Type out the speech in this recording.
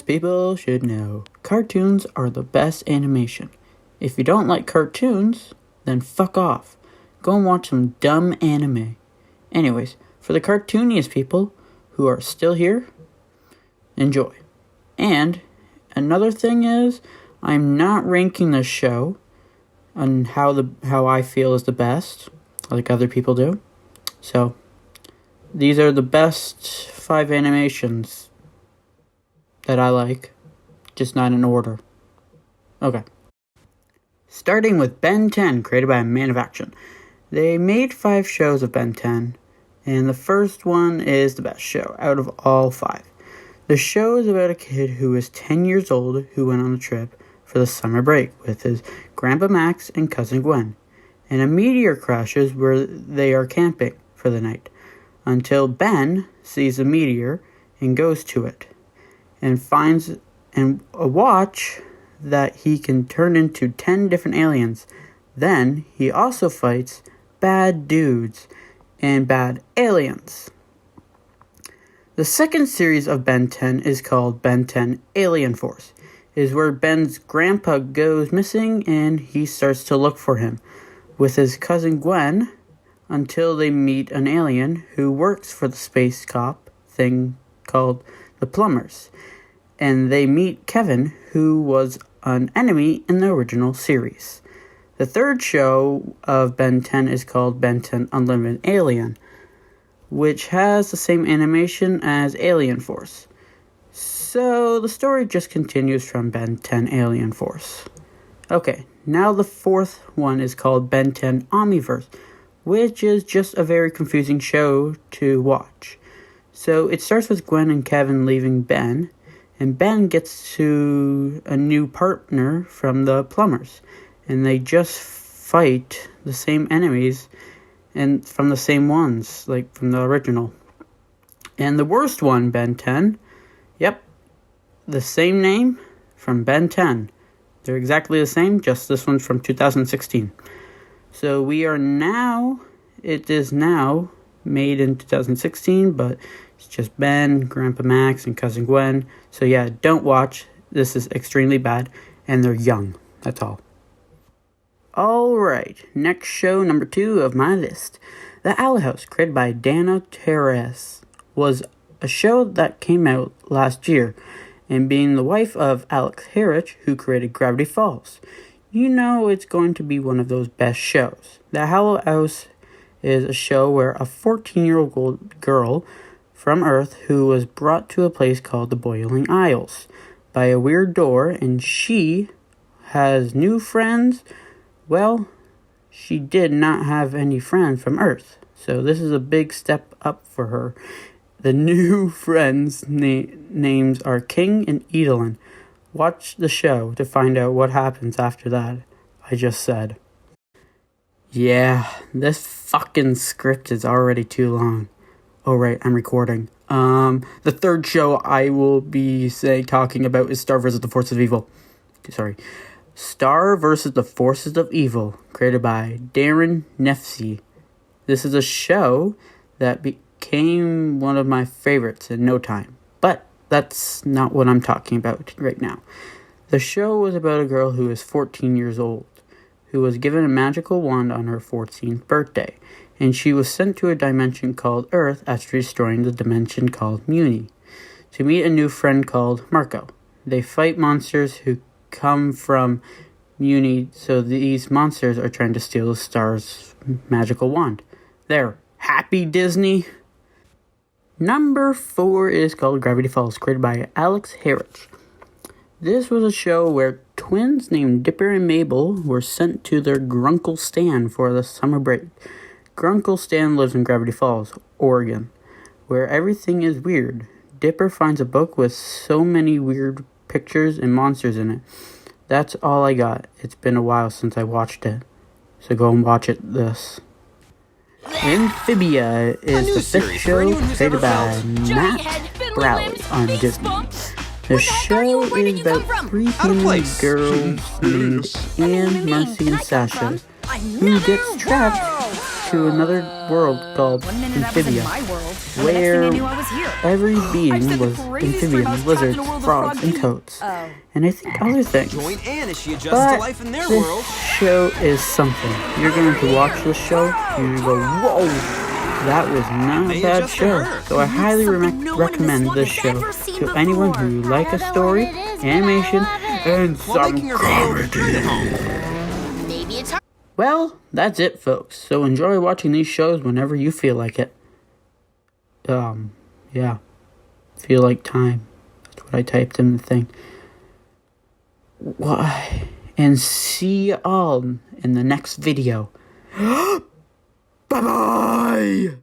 people should know, cartoons are the best animation. If you don't like cartoons, then fuck off. Go and watch some dumb anime. Anyways, for the cartooniest people who are still here, enjoy. And another thing is, I'm not ranking the show on how I feel is the best, like other people do. So, these are the best 5 animations that I like, just not in order. Okay. Starting with Ben 10, created by a Man of Action. They made 5 shows of Ben 10, and the first one is the best show out of all 5. The show is about a kid who is 10 years old who went on a trip for the summer break with his Grandpa Max and cousin Gwen, and a meteor crashes where they are camping for the night, until Ben sees a meteor and goes to it, and finds a watch that he can turn into 10 different aliens. Then he also fights bad dudes and bad aliens. The second series of Ben 10 is called Ben 10 Alien Force. It is where Ben's grandpa goes missing and he starts to look for him with his cousin Gwen until they meet an alien who works for the space cop thing called the Plumbers. And they meet Kevin, who was an enemy in the original series. The third show of Ben 10 is called Ben 10 Unlimited Alien, which has the same animation as Alien Force. So the story just continues from Ben 10 Alien Force. Okay, now the fourth one is called Ben 10 Omniverse, which is just a very confusing show to watch. So it starts with Gwen and Kevin leaving Ben, and Ben gets to a new partner from the Plumbers, and they just fight the same enemies and from the same ones, like from the original. And the worst one, Ben 10, yep, the same name from Ben 10. They're exactly the same, just this one's from 2016. So it is now made in 2016, but it's just Ben, Grandpa Max, and Cousin Gwen. So yeah, don't watch. This is extremely bad, and they're young. That's all. Alright, next show, number 2 of my list. The Owl House, created by Dana Terrace, was a show that came out last year, and being the wife of Alex Harich, who created Gravity Falls, you know it's going to be one of those best shows. The Owl House is a show where a 14-year-old girl from Earth who was brought to a place called the Boiling Isles by a weird door, and she has new friends. Well, she did not have any friends from Earth, so this is a big step up for her. The new friends' names are King and Edelin. Watch the show to find out what happens after that, I just said. Yeah, this fucking script is already too long. Oh right, I'm recording. The third show I will be talking about is Star vs. the Forces of Evil. Star vs. the Forces of Evil, created by Darren Nefsey. This is a show that became one of my favorites in no time, but that's not what I'm talking about right now. The show was about a girl who is 14 years old, who was given a magical wand on her 14th birthday, and she was sent to a dimension called Earth after destroying the dimension called Muni, to meet a new friend called Marco. They fight monsters who come from Muni, so these monsters are trying to steal the star's magical wand. There, happy Disney? Number 4 is called Gravity Falls, created by Alex Harich. This was a show where twins named Dipper and Mabel were sent to their Grunkle Stan for the summer break. Grunkle Stan lives in Gravity Falls, Oregon, where everything is weird. Dipper finds a book with so many weird pictures and monsters in it. That's all I got. It's been a while since I watched it, so go and watch it this. Amphibia is the 5th show created by Matt Browley on Disney. The show is about 3 human girls named Anne, Marcy, and Sasha, who gets trapped to another world called 1 minute I was in Amphibia, my world, and the next thing where I knew I was here. every being said the was craziest time I amphibians, was trapped lizards, in a world of frogs, frog and people. toads, Oh. and I think other things. Join Anne as she adjusts to But life in their this world. show is something. You're going to watch this show, and you're going to go, whoa, that was not a They bad adjust to show. her. So I highly Something no one in this recommend world this has show ever seen to anyone before. who like a story, animation, and While some making her feel returned comedy. home. Maybe it's hard. Well, that's it, folks. So enjoy watching these shows whenever you feel like it. Yeah. Feel like time. That's what I typed in the thing. Why? And see you all in the next video. Bye-bye!